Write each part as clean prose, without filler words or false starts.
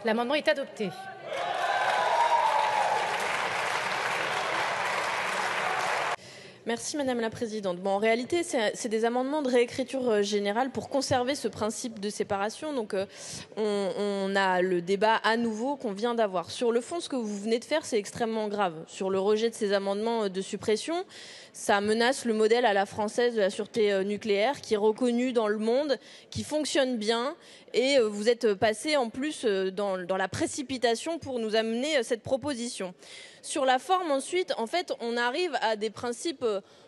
L'amendement est adopté. Merci Madame la Présidente. Bon, en réalité, c'est des amendements de réécriture générale pour conserver ce principe de séparation. Donc, on a le débat à nouveau qu'on vient d'avoir. Sur le fond, ce que vous venez de faire, c'est extrêmement grave. Sur le rejet de ces amendements de suppression, ça menace le modèle à la française de la sûreté nucléaire qui est reconnu dans le monde, qui fonctionne bien. Et vous êtes passé en plus dans la précipitation pour nous amener cette proposition. Sur la forme ensuite, en fait, on arrive à des principes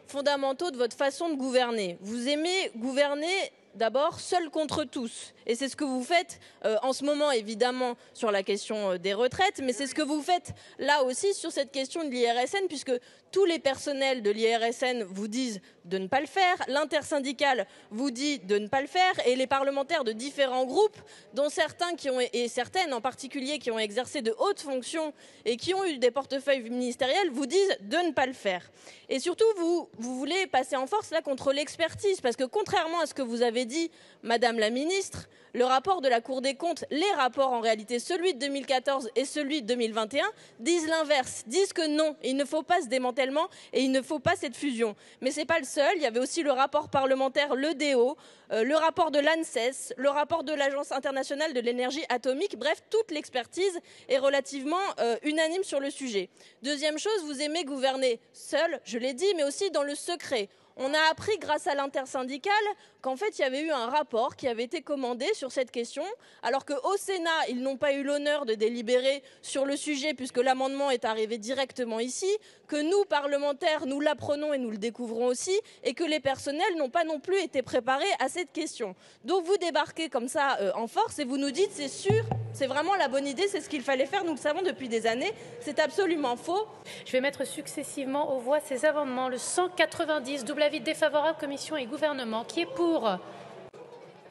fondamentaux de votre façon de gouverner. Vous aimez gouverner d'abord seul contre tous. Et c'est ce que vous faites en ce moment, évidemment, sur la question des retraites, mais c'est ce que vous faites là aussi sur cette question de l'IRSN, puisque tous les personnels de l'IRSN vous disent de ne pas le faire, l'intersyndicale vous dit de ne pas le faire, et les parlementaires de différents groupes, dont certains et certaines en particulier qui ont exercé de hautes fonctions et qui ont eu des portefeuilles ministériels, vous disent de ne pas le faire. Et surtout, vous voulez passer en force là contre l'expertise, parce que contrairement à ce que vous avez dit, Madame la Ministre, le rapport de la Cour des comptes, les rapports en réalité, celui de 2014 et celui de 2021, disent l'inverse, disent que non, il ne faut pas ce démantèlement et il ne faut pas cette fusion. Mais ce n'est pas le seul, il y avait aussi le rapport parlementaire, le DO, le rapport de l'ANSES, le rapport de l'Agence internationale de l'énergie atomique, bref, toute l'expertise est relativement unanime sur le sujet. Deuxième chose, vous aimez gouverner seul, je l'ai dit, mais aussi dans le secret. On a appris grâce à l'intersyndicale qu'en fait, il y avait eu un rapport qui avait été commandé sur cette question, alors qu'au Sénat, ils n'ont pas eu l'honneur de délibérer sur le sujet puisque l'amendement est arrivé directement ici, que nous, parlementaires, nous l'apprenons et nous le découvrons aussi, et que les personnels n'ont pas non plus été préparés à cette question. Donc vous débarquez comme ça en force et vous nous dites, c'est sûr, c'est vraiment la bonne idée, c'est ce qu'il fallait faire, nous le savons depuis des années, c'est absolument faux. Je vais mettre successivement aux voix ces amendements. Le 190, double avis défavorable, commission et gouvernement. Qui est pour?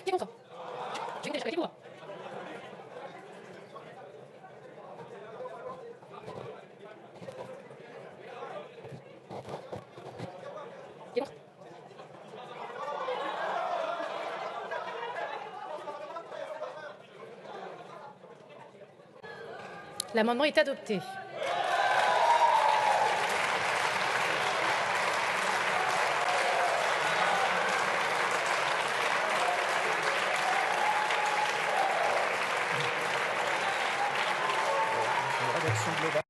Qui est contre? Qui est pour? Qui est contre? L'amendement est adopté. Rédaction globale.